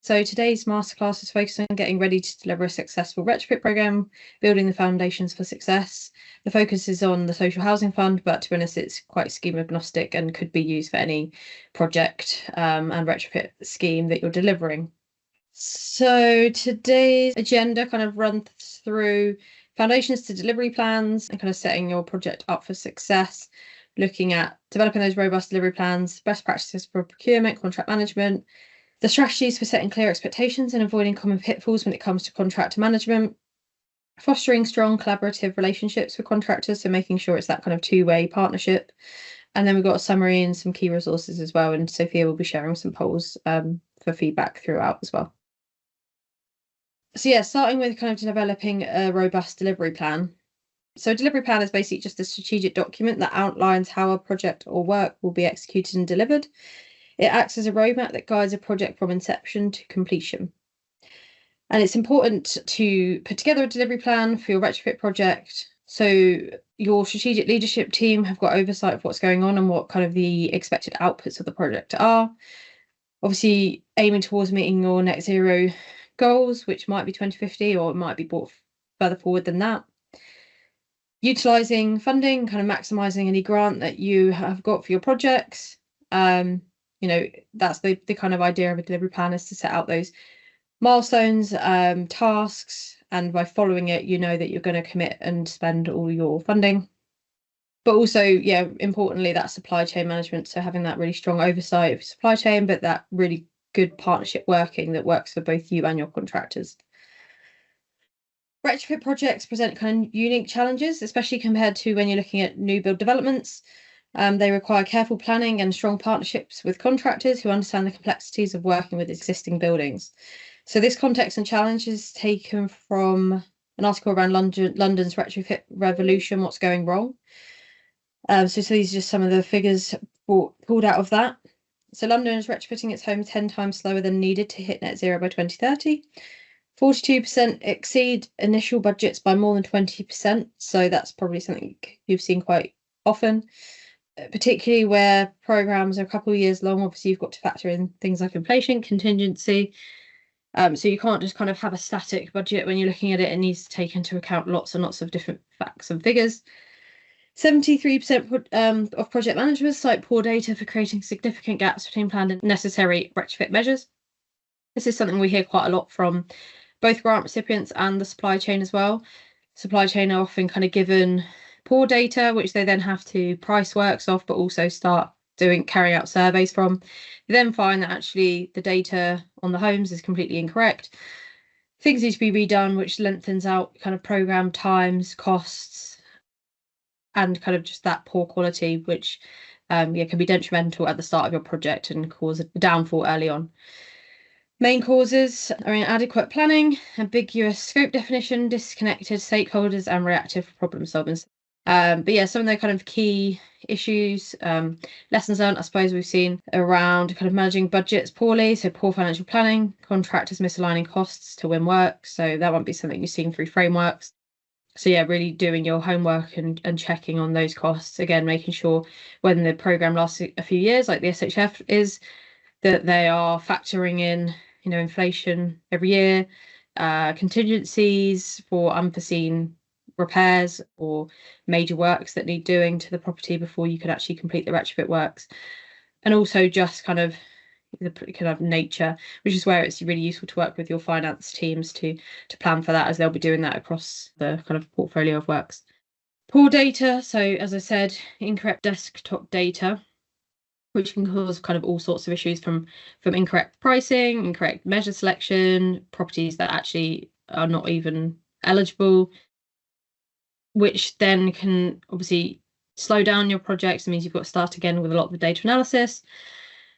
So today's masterclass is focused on getting ready to deliver a successful retrofit program, building the foundations for success. The focus is on the social housing fund, but to be honest, it's quite scheme agnostic and could be used for any project and retrofit scheme that you're delivering. So today's agenda kind of runs through foundations to delivery plans and kind of setting your project up for success, looking at developing those robust delivery plans, best practices for procurement, contract management, the strategies for setting clear expectations and avoiding common pitfalls when it comes to contractor management, fostering strong collaborative relationships with contractors, so making sure it's that kind of two-way partnership. And then we've got a summary and some key resources as well, and Sophia will be sharing some polls for feedback throughout as well. So yeah, starting with kind of developing a robust delivery plan. So a delivery plan is basically just a strategic document that outlines how a project or work will be executed and delivered. It acts as a roadmap that guides a project from inception to completion. And it's important to put together a delivery plan for your retrofit project. So your strategic leadership team have got oversight of what's going on and what kind of the expected outputs of the project are. Obviously, aiming towards meeting your net zero goals, which might be 2050 or it might be brought further forward than that. Utilising funding, kind of maximising any grant that you have got for your projects. That's the kind of idea of a delivery plan, is to set out those milestones, tasks, and by following it, you know that you're going to commit and spend all your funding. But also, importantly, that supply chain management. So having that really strong oversight of supply chain, but that really good partnership working that works for both you and your contractors. Retrofit projects present kind of unique challenges, especially compared to when you're looking at new build developments. They require careful planning and strong partnerships with contractors who understand the complexities of working with existing buildings. So this context and challenge is taken from an article around London's retrofit revolution, what's going wrong. So these are just some of the figures pulled out of that. So London is retrofitting its home 10 times slower than needed to hit net zero by 2030. 42% exceed initial budgets by more than 20%. So that's probably something you've seen quite often, particularly where programs are a couple of years long. Obviously, you've got to factor in things like inflation, contingency. So you can't just kind of have a static budget when you're looking at it. It needs to take into account lots and lots of different facts and figures. 73% of project managers cite poor data for creating significant gaps between planned and necessary retrofit measures. This is something we hear quite a lot from both grant recipients and the supply chain as well. Supply chain are often kind of given poor data, which they then have to price works off, but also start carrying out surveys from. You then find that actually the data on the homes is completely incorrect. Things need to be redone, which lengthens out kind of program times, costs, and kind of just that poor quality, which can be detrimental at the start of your project and cause a downfall early on. Main causes are inadequate planning, ambiguous scope definition, disconnected stakeholders, and reactive problem solving. Some of the kind of key issues, lessons learned, I suppose we've seen around kind of managing budgets poorly, so poor financial planning, contractors misaligning costs to win work, so that won't be something you've seen through frameworks. So really doing your homework and checking on those costs, again making sure when the programme lasts a few years, like the SHF is, that they are factoring in inflation every year, contingencies for unforeseen repairs or major works that need doing to the property before you can actually complete the retrofit works. And also just kind of the kind of nature, which is where it's really useful to work with your finance teams to plan for that, as they'll be doing that across the kind of portfolio of works. Poor data, so as I said, incorrect desktop data, which can cause kind of all sorts of issues from incorrect pricing, incorrect measure selection, properties that actually are not even eligible, which then can obviously slow down your projects. It means you've got to start again with a lot of the data analysis.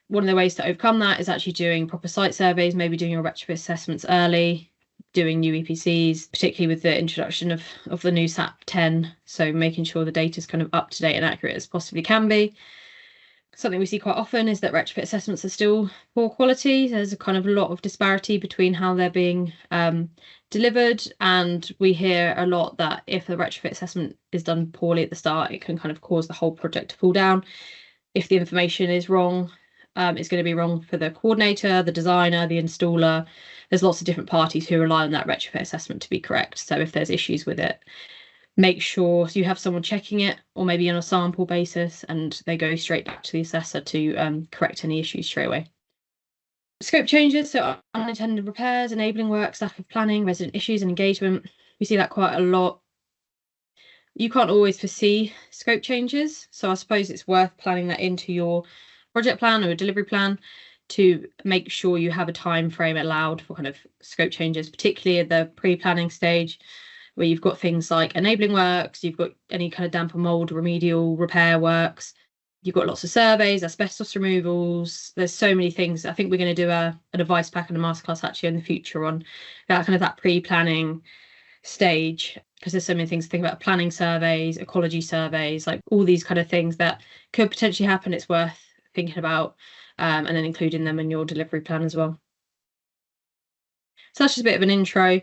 One of the ways to overcome that is actually doing proper site surveys, maybe doing your retrofit assessments early, doing new EPCs, particularly with the introduction of the new SAP 10. So making sure the data is kind of up to date and accurate as possibly can be. Something we see quite often is that retrofit assessments are still poor quality. There's a kind of lot of disparity between how they're being delivered, and we hear a lot that if the retrofit assessment is done poorly at the start, it can kind of cause the whole project to fall down. If the information is wrong, It's going to be wrong for the coordinator, the designer, the installer. There's lots of different parties who rely on that retrofit assessment to be correct. So if there's issues with it, make sure you have someone checking it, or maybe on a sample basis, and they go straight back to the assessor to correct any issues straight away. Scope changes, so unintended repairs, enabling works, lack of planning, resident issues and engagement. We see that quite a lot. You can't always foresee scope changes, so I suppose it's worth planning that into your project plan or a delivery plan to make sure you have a time frame allowed for kind of scope changes, particularly at the pre-planning stage, where you've got things like enabling works, you've got any kind of damp or mold remedial repair works, you've got lots of surveys, asbestos removals. There's so many things. I think we're going to do an advice pack and a masterclass actually in the future on that kind of that pre-planning stage, because there's so many things to think about: planning surveys, ecology surveys, like all these kind of things that could potentially happen. It's worth thinking about and then including them in your delivery plan as well. So that's just a bit of an intro.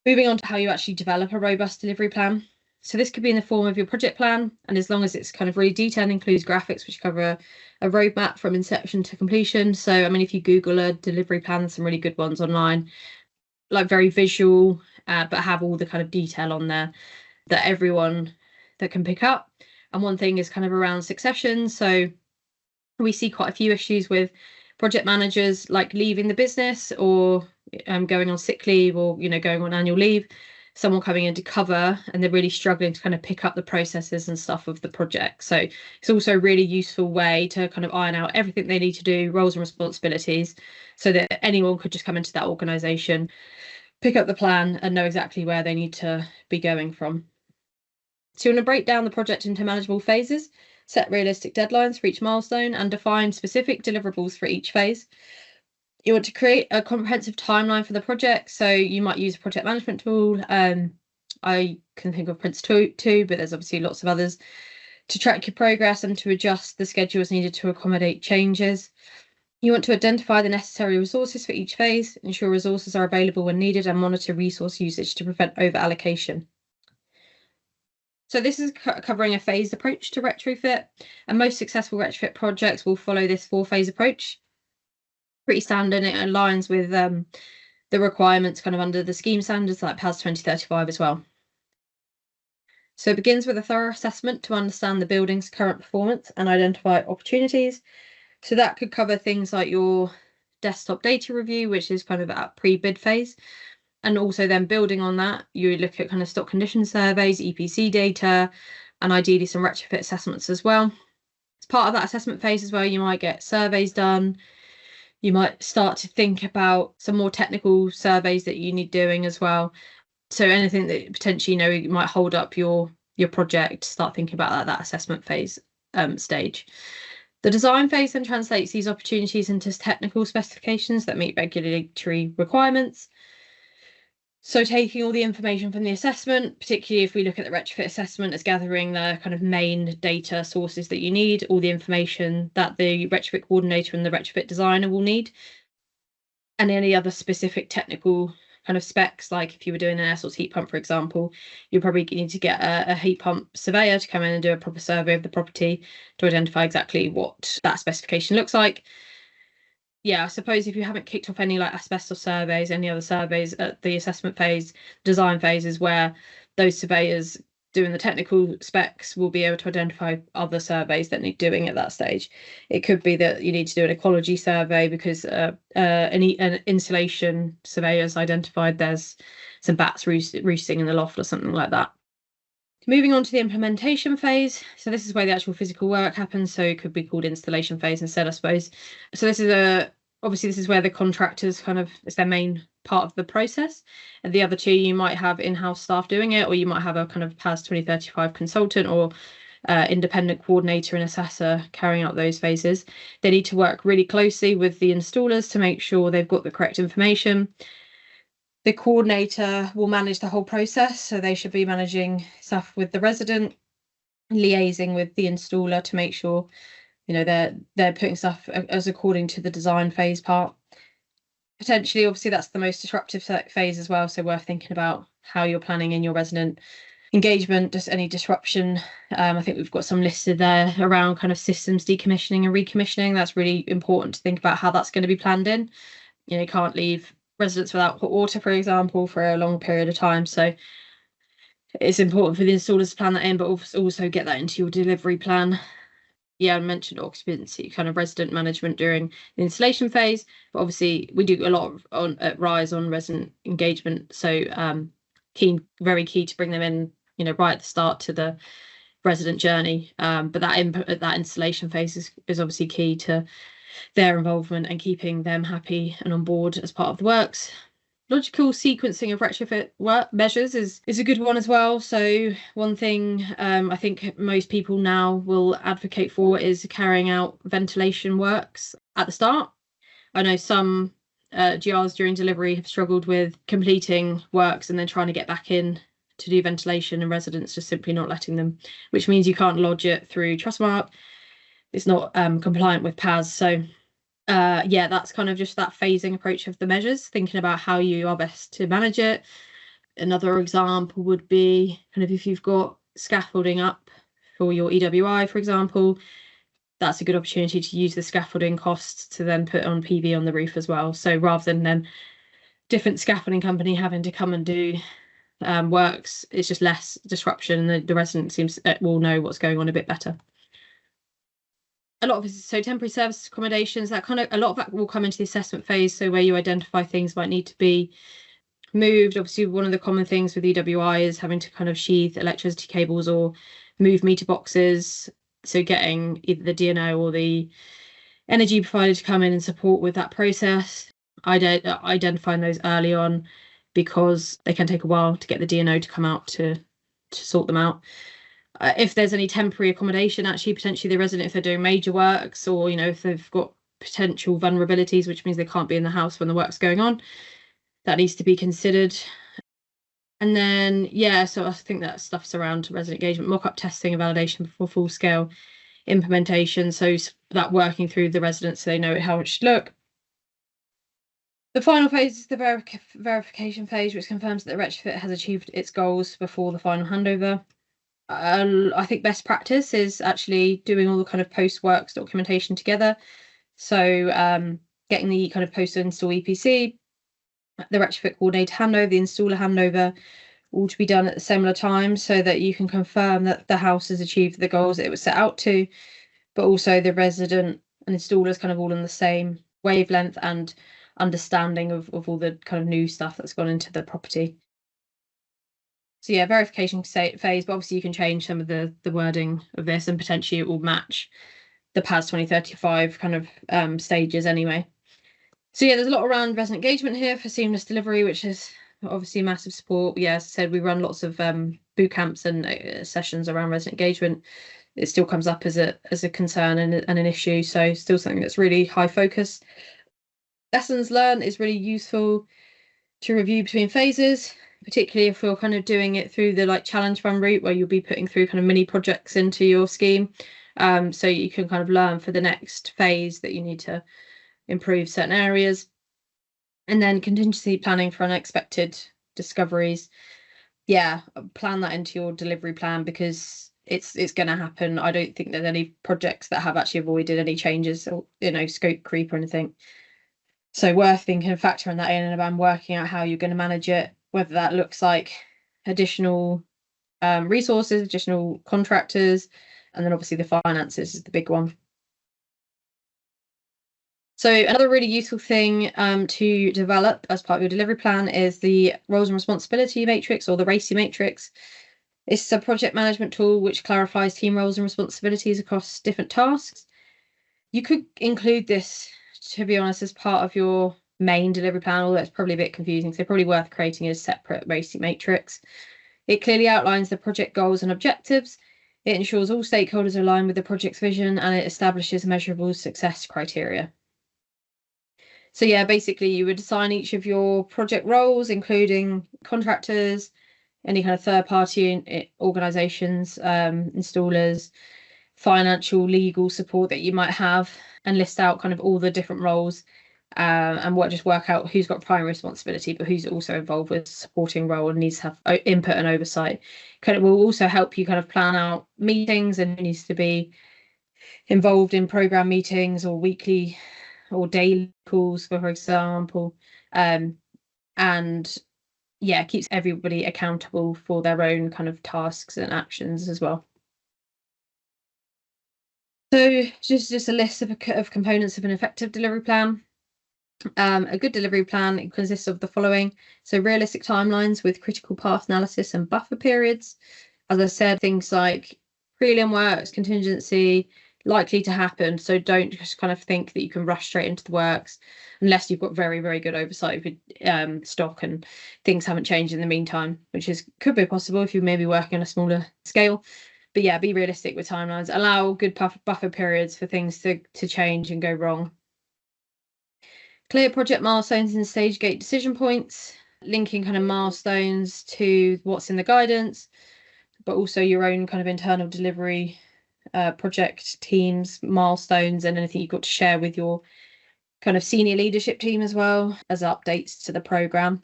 Moving on to how you actually develop a robust delivery plan. So this could be in the form of your project plan, and as long as it's kind of really detailed, includes graphics which cover a roadmap from inception to completion. So I mean, if you Google a delivery plan, there's some really good ones online, like very visual, but have all the kind of detail on there that everyone that can pick up. And one thing is kind of around succession. So we see quite a few issues with project managers like leaving the business or going on sick leave, or going on annual leave, someone coming in to cover, and they're really struggling to kind of pick up the processes and stuff of the project. So it's also a really useful way to kind of iron out everything they need to do, roles and responsibilities, so that anyone could just come into that organization, pick up the plan and know exactly where they need to be going from. So you want to break down the project into manageable phases, set realistic deadlines for each milestone, and define specific deliverables for each phase. You want to create a comprehensive timeline for the project. So you might use a project management tool. I can think of Prince2, but there's obviously lots of others, to track your progress and to adjust the schedules needed to accommodate changes. You want to identify the necessary resources for each phase, ensure resources are available when needed, and monitor resource usage to prevent over-allocation. So this is covering a phased approach to retrofit, and most successful retrofit projects will follow this 4-phase approach. Pretty standard, and it aligns with the requirements kind of under the scheme standards like PAS 2035 as well. So it begins with a thorough assessment to understand the building's current performance and identify opportunities. So that could cover things like your desktop data review, which is kind of at pre-bid phase. And also then building on that, you look at kind of stock condition surveys, EPC data, and ideally some retrofit assessments as well. As part of that assessment phase as well, you might get surveys done. You might start to think about some more technical surveys that you need doing as well. So anything that potentially, you might hold up your project, start thinking about that assessment phase stage. The design phase then translates these opportunities into technical specifications that meet regulatory requirements. So taking all the information from the assessment, particularly if we look at the retrofit assessment as gathering the kind of main data sources that you need, all the information that the retrofit coordinator and the retrofit designer will need, and any other specific technical kind of specs, like if you were doing an air source heat pump, for example, you probably need to get a heat pump surveyor to come in and do a proper survey of the property to identify exactly what that specification looks like. Yeah, I suppose if you haven't kicked off any like asbestos surveys, any other surveys at the assessment phase, design phase is where those surveyors doing the technical specs will be able to identify other surveys that need doing at that stage. It could be that you need to do an ecology survey because an insulation surveyor's identified there's some bats roosting in the loft or something like that. Moving on to the implementation phase. So this is where the actual physical work happens. So it could be called installation phase instead, I suppose. So this is obviously this is where the contractors it's their main part of the process. And the other two, you might have in-house staff doing it, or you might have a kind of PAS 2035 consultant or independent coordinator and assessor carrying out those phases. They need to work really closely with the installers to make sure they've got the correct information. The coordinator will manage the whole process, so they should be managing stuff with the resident, liaising with the installer to make sure they're putting stuff as according to the design phase part. Potentially, obviously, that's the most disruptive phase as well, so worth thinking about how you're planning in your resident Engagement, just any disruption. I think we've got some listed there around kind of systems decommissioning and recommissioning. That's really important to think about how that's going to be planned in. You can't leave residents without hot water, for example, for a long period of time. So it's important for the installers to plan that in, but also get that into your delivery plan. I mentioned occupancy, kind of resident management during the installation phase, but obviously we do a lot at Rise on resident engagement. So very key to bring them in, right at the start to the resident journey. But that input at that installation phase is obviously key to their involvement and keeping them happy and on board as part of the works. Logical sequencing of retrofit work measures is a good one as well. So one thing I think most people now will advocate for is carrying out ventilation works at the start. I know some GRs during delivery have struggled with completing works and then trying to get back in to do ventilation, and residents just simply not letting them, which means you can't lodge it through Trustmark. It's not compliant with PAS. So that's kind of just that phasing approach of the measures, thinking about how you are best to manage it. Another example would be kind of if you've got scaffolding up for your EWI, for example, that's a good opportunity to use the scaffolding costs to then put on PV on the roof as well. So rather than then different scaffolding company having to come and do works, it's just less disruption, and the resident will know what's going on a bit better. A lot of temporary service accommodations, a lot of that will come into the assessment phase. So where you identify things might need to be moved. Obviously, one of the common things with EWI is having to kind of sheath electricity cables or move meter boxes. So getting either the DNO or the energy provider to come in and support with that process. Identifying those early on, because they can take a while to get the DNO to come out to sort them out. If there's any temporary accommodation, actually potentially the resident, if they're doing major works, or if they've got potential vulnerabilities, which means they can't be in the house when the work's going on, that needs to be considered. And then so I think that stuff's around resident engagement, mock-up testing and validation before full-scale implementation. So that working through the residents so they know how it should look. The final phase is the verification phase, which confirms that the retrofit has achieved its goals before the final handover. I think best practice is actually doing all the kind of post-works documentation together. So getting the kind of post-install EPC, the retrofit coordinator handover, the installer handover, all to be done at a similar time, so that you can confirm that the house has achieved the goals that it was set out to, but also the resident and installers kind of all on the same wavelength and understanding of all the kind of new stuff that's gone into the property. So verification phase, but obviously you can change some of the wording of this, and potentially it will match the PAS 2035 kind of stages anyway. So there's a lot around resident engagement here for seamless delivery, which is obviously a massive support. As I said, we run lots of boot camps and sessions around resident engagement. It still comes up as a concern and an issue, so still something that's really high focus. Lessons learned is really useful to review between phases, particularly if we're kind of doing it through the challenge fund route, where you'll be putting through kind of mini projects into your scheme. So you can kind of learn for the next phase that you need to improve certain areas. And then contingency planning for unexpected discoveries. Plan that into your delivery plan, because it's going to happen. I don't think there's any projects that have actually avoided any changes or scope creep or anything. So worth thinking of factoring that in and about working out how you're going to manage it, whether that looks like additional resources, additional contractors, and then obviously the finances is the big one. So another really useful thing to develop as part of your delivery plan is the roles and responsibility matrix, or the RACI matrix. It's a project management tool which clarifies team roles and responsibilities across different tasks. You could include this, to be honest, as part of your main delivery plan, although it's probably a bit confusing, so probably worth creating a separate RACI matrix. It clearly outlines the project goals and objectives. It ensures all stakeholders align with the project's vision, and it establishes measurable success criteria. So basically you would assign each of your project roles, including contractors, any kind of third-party organisations, installers, financial, legal support that you might have, and list out kind of all the different roles and work out who's got primary responsibility, but who's also involved with supporting role and needs to have input and oversight. Will also help you kind of plan out meetings and who needs to be involved in program meetings or weekly or daily calls, for example, and yeah, keeps everybody accountable for their own kind of tasks and actions as well. So just a list of components of an effective delivery plan. A good delivery plan consists of the following. So realistic timelines with critical path analysis and buffer periods. As I said, things like prelim works, contingency, likely to happen. So don't just kind of think that you can rush straight into the works unless you've got very, very good oversight of stock and things haven't changed in the meantime, which could be possible if you're maybe working on a smaller scale. But yeah, be realistic with timelines. Allow good buffer periods for things to change and go wrong. Clear project milestones and stage gate decision points, linking kind of milestones to what's in the guidance, but also your own kind of internal delivery project teams, milestones, and anything you've got to share with your kind of senior leadership team as well as updates to the program.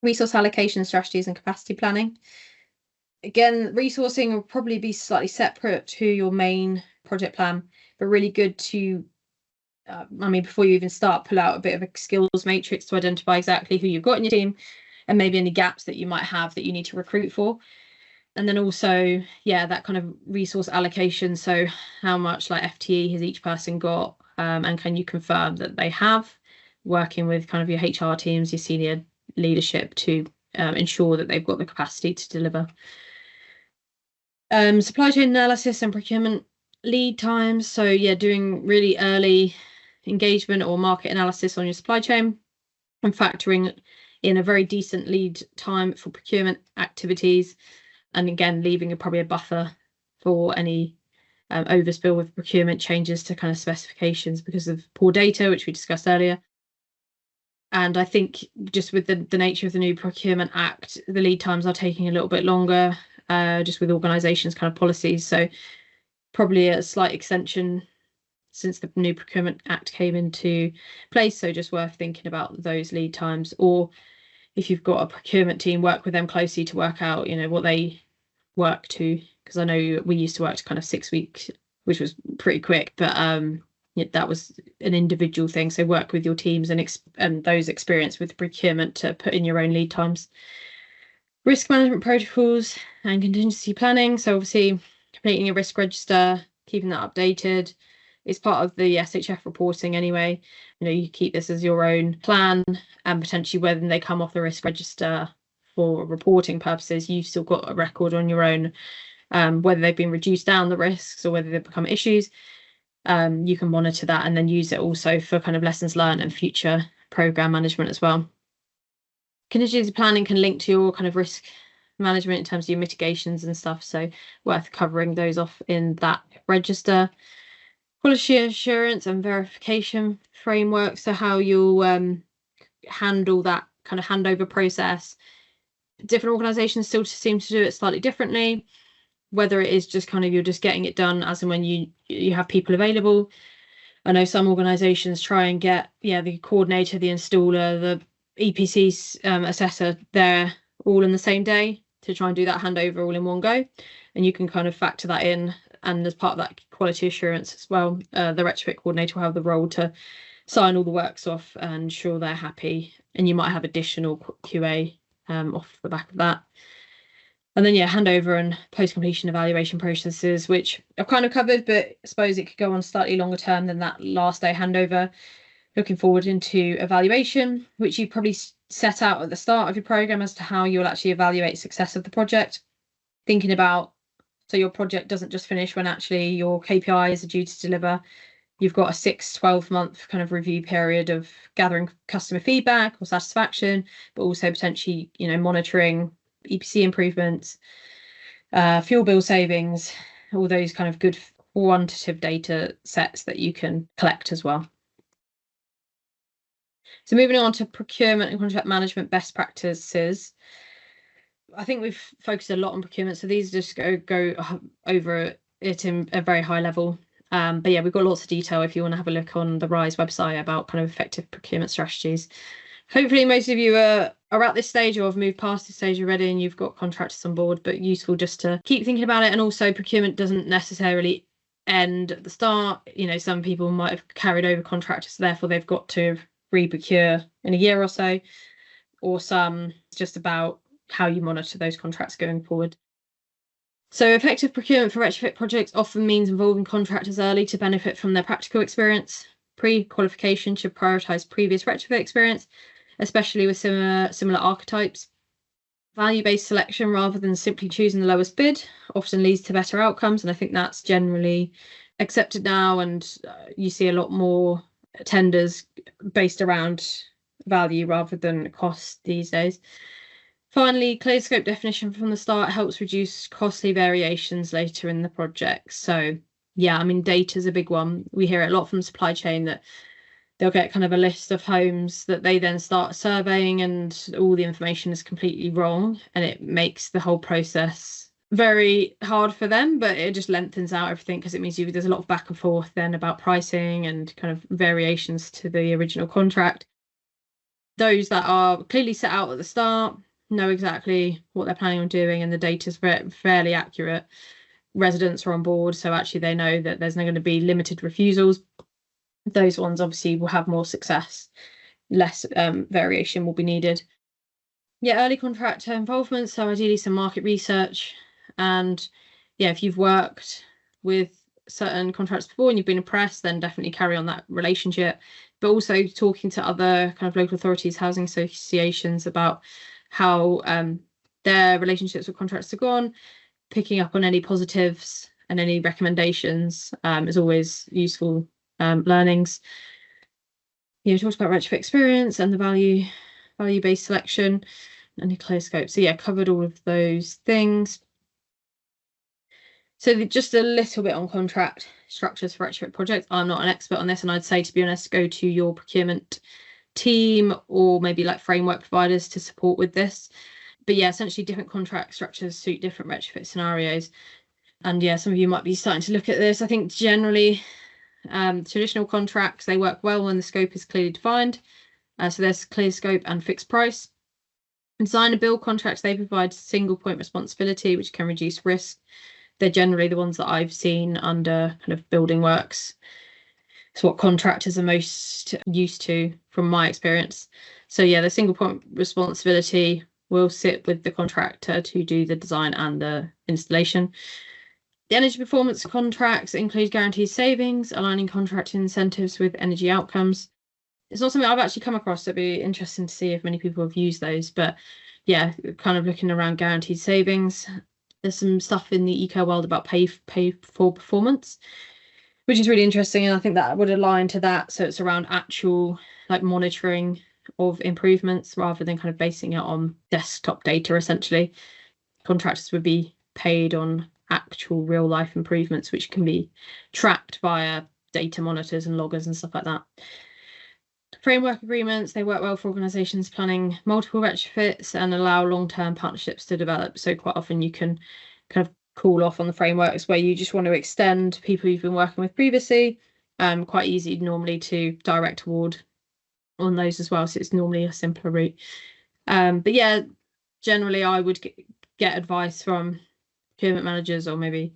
Resource allocation strategies and capacity planning. Again, resourcing will probably be slightly separate to your main project plan, but really good to, before you even start, pull out a bit of a skills matrix to identify exactly who you've got in your team and maybe any gaps that you might have that you need to recruit for. And then also, yeah, that kind of resource allocation. So how much like FTE has each person got, and can you confirm that they have, working with kind of your HR teams, your senior leadership to ensure that they've got the capacity to deliver. Supply chain analysis and procurement lead times. So yeah, doing really early engagement or market analysis on your supply chain and factoring in a very decent lead time for procurement activities. And again, leaving probably a buffer for any overspill with procurement changes to kind of specifications because of poor data, which we discussed earlier. And I think just with the nature of the new Procurement Act, the lead times are taking a little bit longer, just with organisations' kind of policies. So probably a slight extension since the new Procurement Act came into place. So just worth thinking about those lead times. Or if you've got a procurement team, work with them closely to work out, what they work to. Because I know we used to work to kind of 6 weeks, which was pretty quick, but that was an individual thing. So work with your teams and those experienced with procurement to put in your own lead times. Risk management protocols and contingency planning. So obviously completing a risk register, keeping that updated. It's part of the SHF reporting anyway. You keep this as your own plan, and potentially when they come off the risk register for reporting purposes, you've still got a record on your own, whether they've been reduced down the risks or whether they've become issues. You can monitor that and then use it also for kind of lessons learned and future program management as well. Contingency planning can link to your kind of risk management in terms of your mitigations and stuff, so worth covering those off in that register. Quality assurance and verification framework, so how you'll handle that kind of handover process. Different organisations still seem to do it slightly differently, whether it is just kind of you're just getting it done as and when you have people available. I know some organisations try and get the coordinator, the installer, the EPC assessor there all in the same day to try and do that handover all in one go, and you can kind of factor that in. And as part of that quality assurance as well, the retrofit coordinator will have the role to sign all the works off and ensure they're happy, and you might have additional QA off the back of that. And then handover and post-completion evaluation processes, which I've kind of covered, but I suppose it could go on slightly longer term than that last day handover. Looking forward into evaluation, which you probably set out at the start of your program as to how you'll actually evaluate success of the project. Thinking about, so your project doesn't just finish when actually your KPIs are due to deliver. You've got a 6-12 month kind of review period of gathering customer feedback or satisfaction, but also potentially, monitoring EPC improvements, fuel bill savings, all those kind of good quantitative data sets that you can collect as well. So moving on to procurement and contract management best practices. I think we've focused a lot on procurement, so these just go over it in a very high level. But yeah, we've got lots of detail if you want to have a look on the RISE website about kind of effective procurement strategies. Hopefully most of you are at this stage or have moved past this stage already and you've got contractors on board, but useful just to keep thinking about it. And also procurement doesn't necessarily end at the start. You know, some people might have carried over contractors, therefore they've got to re-procure in a year or so, or some it's just about how you monitor those contracts going forward. So effective procurement for retrofit projects often means involving contractors early to benefit from their practical experience. Pre-qualification should prioritise previous retrofit experience, especially with similar archetypes. Value-based selection rather than simply choosing the lowest bid often leads to better outcomes, and I think that's generally accepted now, and you see a lot more tenders based around value rather than cost these days. Finally, clear scope definition from the start helps reduce costly variations later in the project. So yeah, I mean, data is a big one. We hear it a lot from supply chain that they'll get kind of a list of homes that they then start surveying and all the information is completely wrong, and it makes the whole process very hard for them, but it just lengthens out everything because it means there's a lot of back and forth then about pricing and kind of variations to the original contract. Those that are clearly set out at the start know exactly what they're planning on doing and the data's fairly accurate. Residents are on board, so actually they know that there's not going to be limited refusals. Those ones obviously will have more success, less variation will be needed. Yeah, early contractor involvement, so ideally some market research, and yeah, if you've worked with certain contractors before and you've been impressed, then definitely carry on that relationship, but also talking to other kind of local authorities, housing associations about how their relationships with contractors have gone, picking up on any positives and any recommendations is always useful learnings. You know, talked about retrofit experience and the value-based selection and the clear scope. So yeah, covered all of those things. So just a little bit on contract structures for retrofit projects. I'm not an expert on this, and I'd say, to be honest, go to your procurement team or maybe like framework providers to support with this. But yeah, essentially different contract structures suit different retrofit scenarios. And yeah, some of you might be starting to look at this. I think generally traditional contracts, they work well when the scope is clearly defined. So there's clear scope and fixed price. Design and build contracts, they provide single point responsibility, which can reduce risk. They're generally the ones that I've seen under kind of building works. It's what contractors are most used to from my experience. So yeah, the single point responsibility will sit with the contractor to do the design and the installation. The energy performance contracts include guaranteed savings, aligning contract incentives with energy outcomes. It's not something I've actually come across, so it'd be interesting to see if many people have used those. But yeah, kind of looking around guaranteed savings. There's some stuff in the eco world about pay for performance, which is really interesting, and I think that would align to that. So it's around actual like monitoring of improvements rather than kind of basing it on desktop data. Essentially, contractors would be paid on actual real life improvements, which can be tracked via data monitors and loggers and stuff like that. Framework agreements, they work well for organisations planning multiple retrofits and allow long-term partnerships to develop. So quite often you can kind of call off on the frameworks where you just want to extend people you've been working with previously. Quite easy normally to direct award on those as well, so it's normally a simpler route. But yeah, generally I would get advice from procurement managers or maybe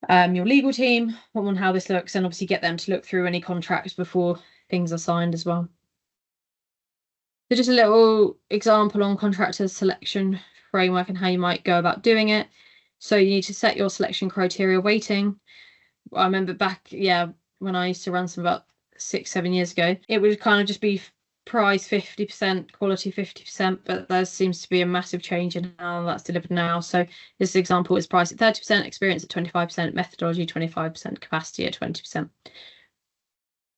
your legal team on how this looks, and obviously get them to look through any contracts before things are signed as well. So just a little example on contractor selection framework and how you might go about doing it. So you need to set your selection criteria weighting. I remember back, when I used to run some about 6-7 years ago, it would kind of just be price 50%, quality 50%, but there seems to be a massive change in how that's delivered now. So this example is price at 30%, experience at 25%, methodology 25%, capacity at 20%.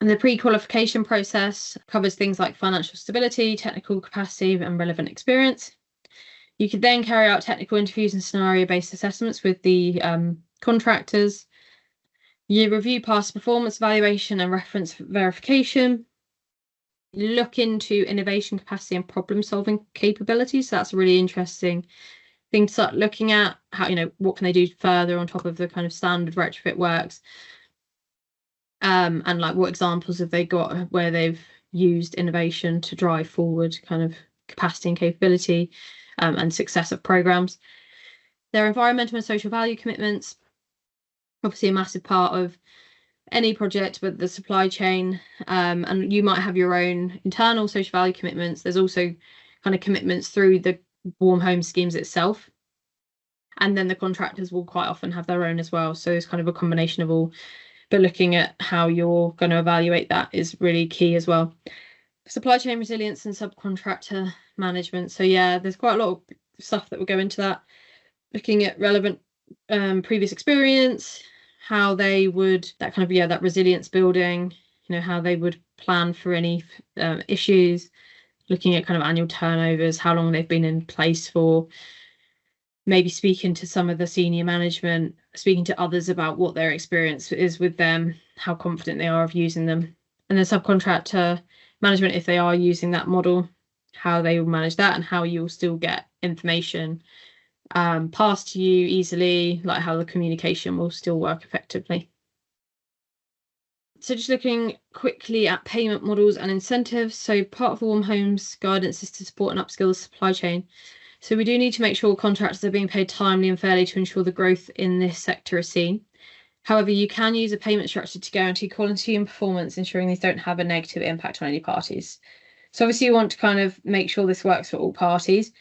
And the pre-qualification process covers things like financial stability, technical capacity, and relevant experience. You could then carry out technical interviews and scenario-based assessments with the contractors. You review past performance evaluation and reference verification. You look into innovation capacity and problem-solving capabilities. So that's a really interesting thing to start looking at. How, what can they do further on top of the kind of standard retrofit works? and like what examples have they got where they've used innovation to drive forward kind of capacity and capability and success of programs. Their environmental and social value commitments, obviously a massive part of any project, but the supply chain, and you might have your own internal social value commitments. There's also kind of commitments through the warm home schemes itself, and then the contractors will quite often have their own as well. So it's kind of a combination of all, but looking at how you're going to evaluate that is really key as well. Supply chain resilience and subcontractor management. So yeah, there's quite a lot of stuff that will go into that. Looking at relevant previous experience, how they would, that kind of, that resilience building, how they would plan for any issues, looking at kind of annual turnovers, how long they've been in place for, maybe speaking to some of the senior management, speaking to others about what their experience is with them, how confident they are of using them. And then subcontractor management, if they are using that model, how they will manage that and how you'll still get information passed to you easily, like how the communication will still work effectively. So just looking quickly at payment models and incentives. So part of the Warm Homes guidance is to support and upskill the supply chain. So we do need to make sure contractors are being paid timely and fairly to ensure the growth in this sector is seen. However, you can use a payment structure to guarantee quality and performance, ensuring these don't have a negative impact on any parties. So obviously you want to kind of make sure this works for all parties.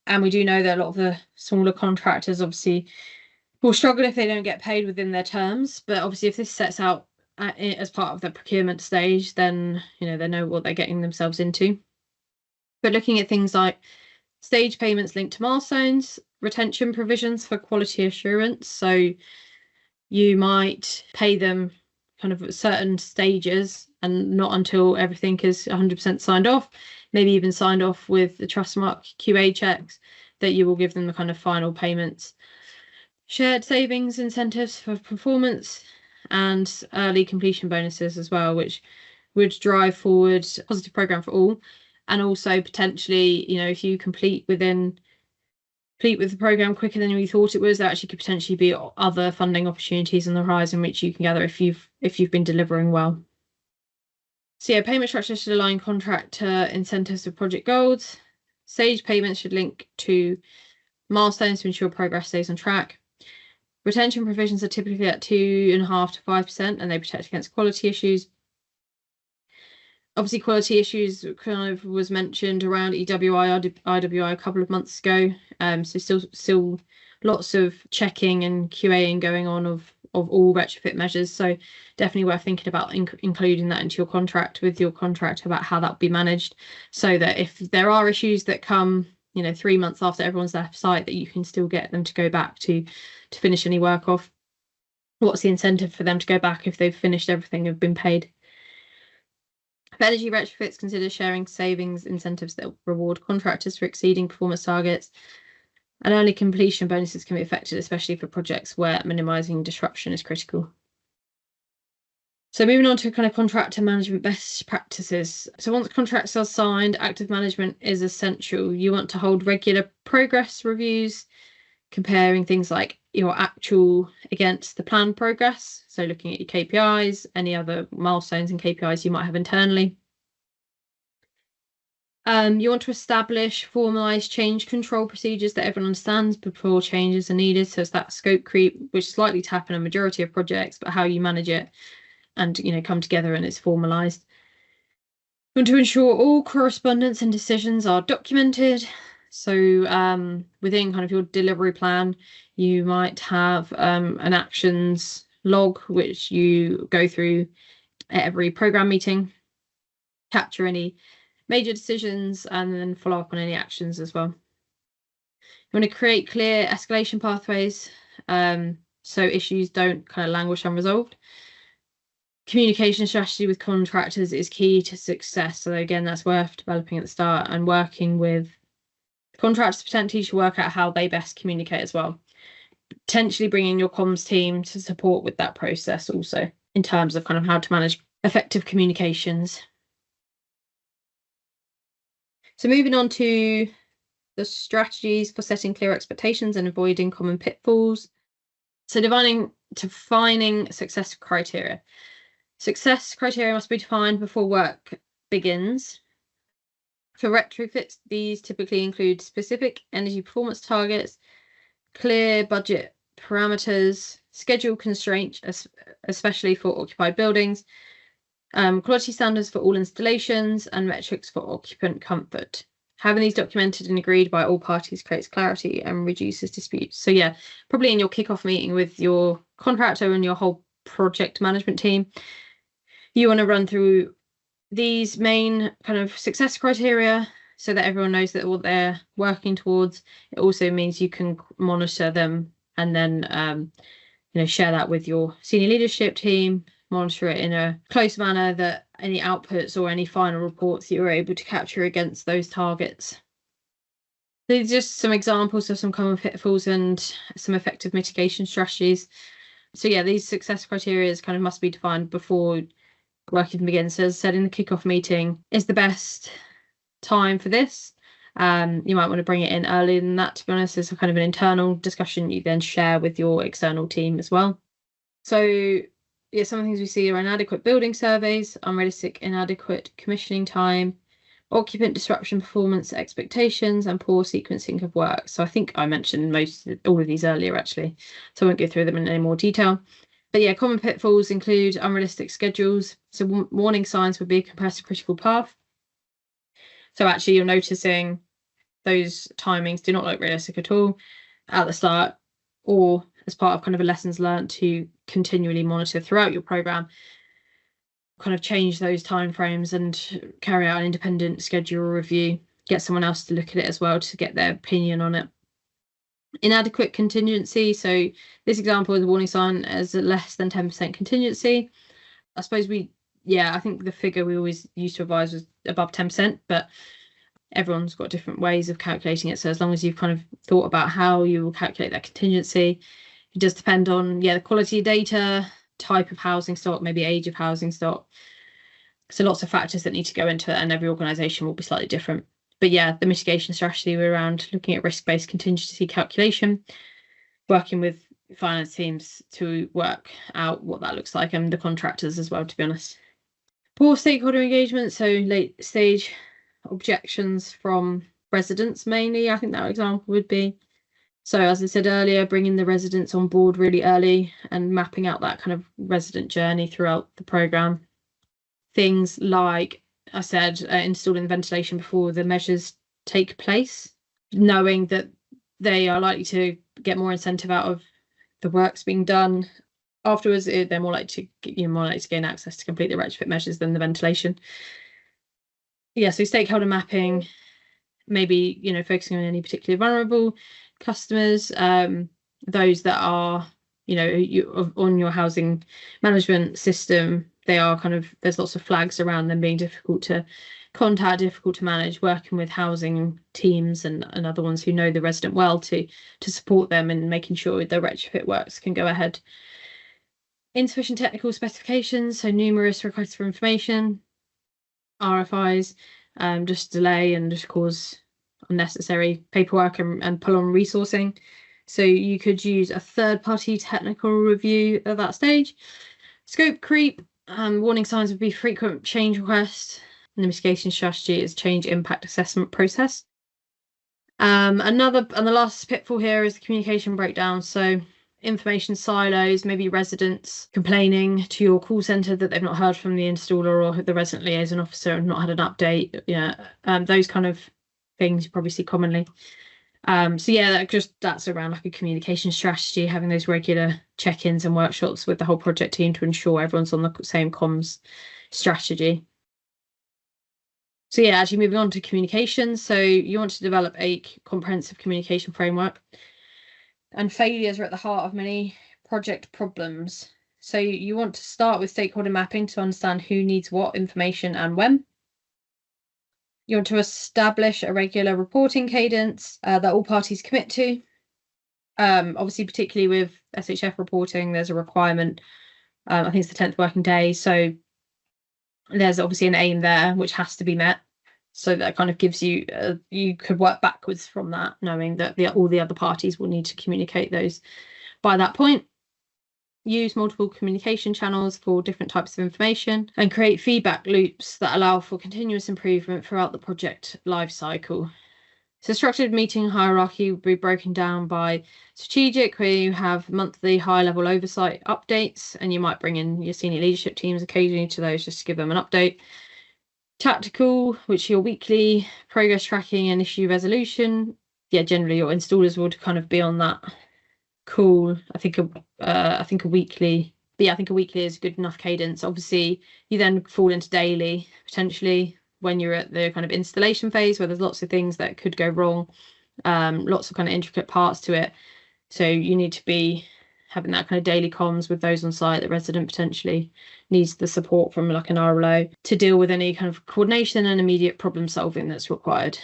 And we do know that a lot of the smaller contractors obviously will struggle if they don't get paid within their terms. But obviously if this sets out as part of the procurement stage, then they know what they're getting themselves into. But looking at things like stage payments linked to milestones, retention provisions for quality assurance. So you might pay them kind of at certain stages and not until everything is 100% signed off, maybe even signed off with the Trustmark QA checks, that you will give them the kind of final payments. Shared savings incentives for performance and early completion bonuses as well, which would drive forward a positive program for all. And also potentially, if you complete with the program quicker than you thought it was, there actually could potentially be other funding opportunities on the horizon which you can gather if you've been delivering well. So yeah, payment structure should align contractor incentives with project goals. Stage payments should link to milestones to ensure progress stays on track. Retention provisions are typically at 2.5% to 5%, and they protect against quality issues. Obviously, quality issues kind of was mentioned around EWI, IWI a couple of months ago. So still lots of checking and QAing going on of all retrofit measures. So definitely worth thinking about including that into your contract with your contractor about how that will be managed, so that if there are issues that come 3 months after everyone's left site, that you can still get them to go back to finish any work off. What's the incentive for them to go back if they've finished everything, have been paid? For energy retrofits, consider sharing savings incentives that reward contractors for exceeding performance targets. And early completion bonuses can be affected, especially for projects where minimising disruption is critical. So moving on to kind of contractor management best practices. So once contracts are signed, active management is essential. You want to hold regular progress reviews, comparing things like your actual against the planned progress. So looking at your KPIs, any other milestones and KPIs you might have internally. You want to establish formalised change control procedures that everyone understands before changes are needed. So it's that scope creep, which is likely to happen in a majority of projects, but how you manage it and come together and it's formalised. You want to ensure all correspondence and decisions are documented. So within kind of your delivery plan, you might have an actions log which you go through at every program meeting, capture any major decisions and then follow up on any actions as well. You want to create clear escalation pathways so issues don't kind of languish unresolved. Communication strategy with contractors is key to success. So again, that's worth developing at the start and working with contractors potentially to work out how they best communicate as well. Potentially bringing your comms team to support with that process also in terms of kind of how to manage effective communications. So moving on to the strategies for setting clear expectations and avoiding common pitfalls. So defining success criteria. Success criteria must be defined before work begins. For retrofits, these typically include specific energy performance targets, clear budget parameters, schedule constraints, especially for occupied buildings, quality standards for all installations, and metrics for occupant comfort. Having these documented and agreed by all parties creates clarity and reduces disputes. So yeah, probably in your kickoff meeting with your contractor and your whole project management team, you want to run through these main kind of success criteria so that everyone knows that what they're working towards. It also means you can monitor them and then share that with your senior leadership team, monitor it in a close manner, that any outputs or any final reports you're able to capture against those targets. These are just some examples of some common pitfalls and some effective mitigation strategies. So yeah, these success criteria kind of must be defined before work even begins. So as I said, in the kickoff meeting is the best time for this. You might want to bring it in earlier than that, to be honest. It's a kind of an internal discussion you then share with your external team as well. So yeah, some of the things we see are inadequate building surveys, unrealistic, inadequate commissioning time, occupant disruption performance expectations, and poor sequencing of work. So I think I mentioned all of these earlier, actually, so I won't go through them in any more detail. But yeah, common pitfalls include unrealistic schedules. So warning signs would be a compressed critical path. So actually you're noticing those timings do not look realistic at all at the start, or as part of kind of a lessons learned to continually monitor throughout your program, kind of change those timeframes and carry out an independent schedule review, get someone else to look at it as well to get their opinion on it. Inadequate contingency. So this example is a warning sign as a less than 10% contingency. I suppose I think the figure we always used to advise was above 10%, but everyone's got different ways of calculating it. So as long as you've kind of thought about how you will calculate that contingency, it does depend on the quality of data, type of housing stock, maybe age of housing stock. So lots of factors that need to go into it, and every organisation will be slightly different. But yeah, the mitigation strategy around looking at risk-based contingency calculation, working with finance teams to work out what that looks like, and the contractors as well, to be honest. Poor stakeholder engagement, so late stage objections from residents mainly, I think that example would be. So as I said earlier, bringing the residents on board really early and mapping out that kind of resident journey throughout the programme. Things like I said, installing ventilation before the measures take place, knowing that they are likely to get more incentive out of the works being done afterwards. They're more likely to gain access to complete the retrofit measures than the ventilation. Yeah, so stakeholder mapping, maybe focusing on any particularly vulnerable customers, those that are on your housing management system. They are there's lots of flags around them being difficult to contact, difficult to manage, working with housing teams and other ones who know the resident well to support them in making sure the retrofit works can go ahead. Insufficient technical specifications, so numerous requests for information, RFIs, just delay and just cause unnecessary paperwork and pull on resourcing. So you could use a third-party technical review at that stage. Scope creep, warning signs would be frequent change requests. And the mitigation strategy is change impact assessment process. The last pitfall here is the communication breakdown. So information silos, maybe residents complaining to your call centre that they've not heard from the installer or the resident liaison officer and not had an update. Those kind of things you probably see commonly. That's around like a communication strategy, having those regular check-ins and workshops with the whole project team to ensure everyone's on the same comms strategy. So yeah, actually moving on to communication. So you want to develop a comprehensive communication framework, and failures are at the heart of many project problems. So you want to start with stakeholder mapping to understand who needs what information and when. You want to establish a regular reporting cadence that all parties commit to. Obviously, particularly with SHF reporting, there's a requirement. I think it's the 10th working day. So there's obviously an aim there which has to be met. So that kind of gives you, you could work backwards from that, knowing that all the other parties will need to communicate those by that point. use multiple communication channels for different types of information, and create feedback loops that allow for continuous improvement throughout the project lifecycle. So structured meeting hierarchy will be broken down by strategic, where you have monthly high-level oversight updates, and you might bring in your senior leadership teams occasionally to those just to give them an update. Tactical, which your weekly progress tracking and issue resolution. Yeah, generally your installers would kind of be on that call. I think a weekly. But yeah, I think a weekly is a good enough cadence. Obviously, you then fall into daily potentially when you're at the kind of installation phase, where there's lots of things that could go wrong, lots of kind of intricate parts to it. So you need to be having that kind of daily comms with those on site. The resident potentially needs the support from like an RLO to deal with any kind of coordination and immediate problem solving that's required.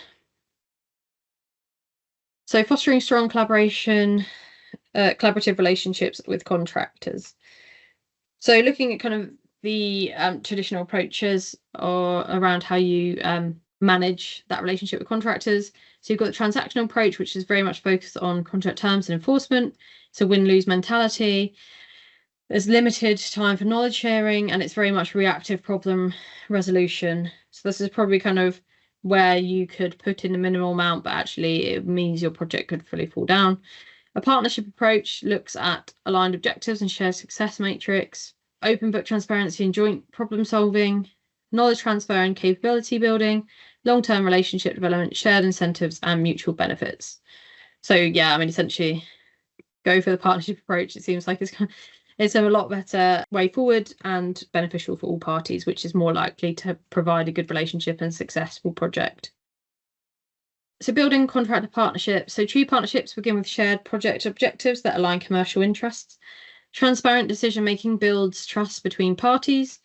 So fostering strong collaboration, collaborative relationships with contractors. So looking at kind of the traditional approaches or around how you manage that relationship with contractors. So you've got the transactional approach, which is very much focused on contract terms and enforcement. So win-lose mentality. There's limited time for knowledge sharing, and it's very much reactive problem resolution. So this is probably kind of where you could put in a minimal amount, but actually it means your project could fully fall down. A partnership approach looks at aligned objectives and shared success matrix, open book transparency and joint problem solving, knowledge transfer and capability building, long-term relationship development, shared incentives, and mutual benefits. So yeah, I mean, essentially go for the partnership approach. It seems like it's a lot better way forward and beneficial for all parties, which is more likely to provide a good relationship and successful project. So building contractor partnerships. So true partnerships begin with shared project objectives that align commercial interests. Transparent decision-making builds trust between parties.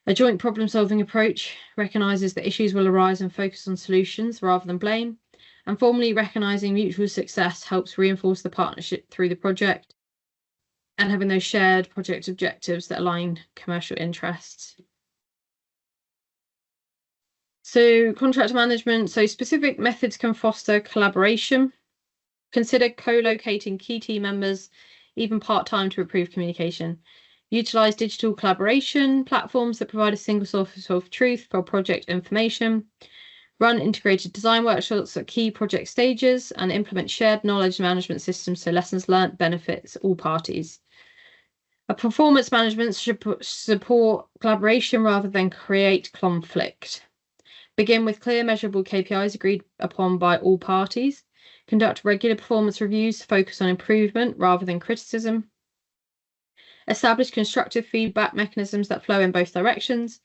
A joint problem-solving approach recognises that issues will arise and focus on solutions rather than blame. And formally recognising mutual success helps reinforce the partnership through the project, and having those shared project objectives that align commercial interests. So contractor management. So specific methods can foster collaboration. Consider co-locating key team members, even part-time, to improve communication. Utilise digital collaboration platforms that provide a single source of truth for project information. Run integrated design workshops at key project stages, and implement shared knowledge management systems so lessons learnt benefits all parties. A performance management should support collaboration rather than create conflict. Begin with clear measurable KPIs agreed upon by all parties. Conduct regular performance reviews to focus on improvement rather than criticism. Establish constructive feedback mechanisms that flow in both directions,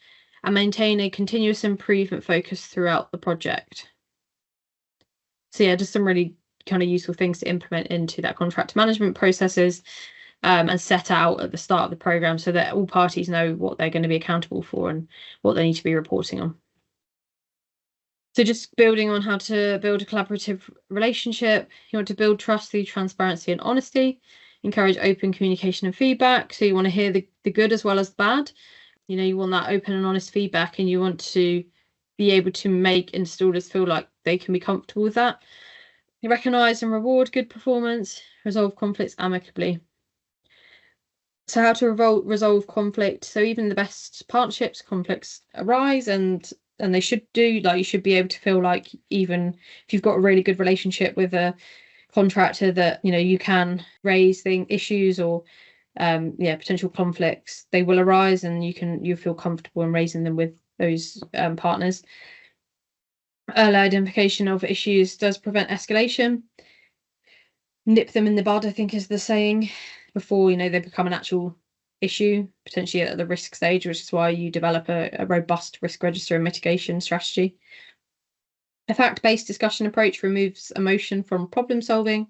and maintain a continuous improvement focus throughout the project. So yeah, just some really kind of useful things to implement into that contract management processes, and set out at the start of the program so that all parties know what they're going to be accountable for and what they need to be reporting on. So just building on how to build a collaborative relationship, you want to build trust through transparency and honesty, encourage open communication and feedback. So you want to hear the good as well as the bad. You know, you want that open and honest feedback, and you want to be able to make installers feel like they can be comfortable with that. You recognise and reward good performance, resolve conflicts amicably. So how to resolve conflict. So even the best partnerships, conflicts arise, and they should do. Like, you should be able to feel like even if you've got a really good relationship with a contractor, that, you know, you can raise issues or potential conflicts. They will arise, and you feel comfortable in raising them with those partners. Early identification of issues does prevent escalation. Nip them in the bud, I think, is the saying, before, you know, they become an actual issue, potentially at the risk stage, which is why you develop a robust risk register and mitigation strategy. A fact-based discussion approach removes emotion from problem solving.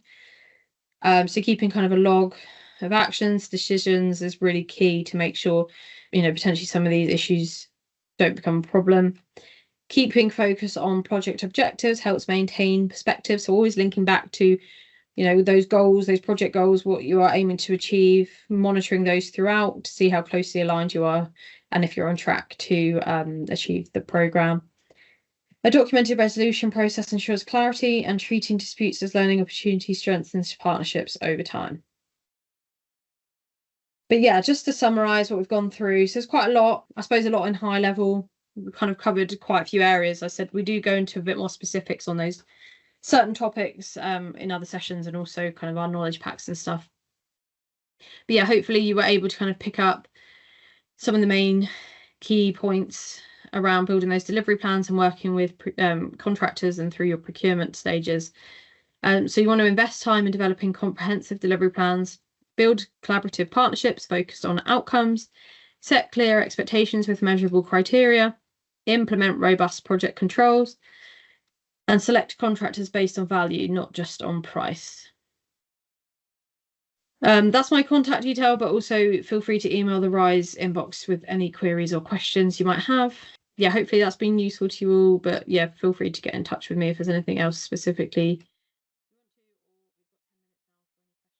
So keeping kind of a log of actions, decisions is really key to make sure, you know, potentially some of these issues don't become a problem. Keeping focus on project objectives helps maintain perspective. So always linking back to, you know, those goals, those project goals, what you are aiming to achieve, monitoring those throughout to see how closely aligned you are and if you're on track to achieve the programme. A documented resolution process ensures clarity, and treating disputes as learning opportunities strengthens partnerships over time. But yeah, just to summarize what we've gone through, so there's quite a lot, I suppose, a lot in high level. We've kind of covered quite a few areas. I said we do go into a bit more specifics on those certain topics in other sessions, and also kind of our knowledge packs and stuff. But yeah, hopefully you were able to kind of pick up some of the main key points around building those delivery plans and working with contractors and through your procurement stages. So you want to invest time in developing comprehensive delivery plans, build collaborative partnerships focused on outcomes, set clear expectations with measurable criteria, implement robust project controls, and select contractors based on value, not just on price. That's my contact detail, but also feel free to email the Rise inbox with any queries or questions you might have. Yeah, hopefully that's been useful to you all, but yeah, feel free to get in touch with me if there's anything else specifically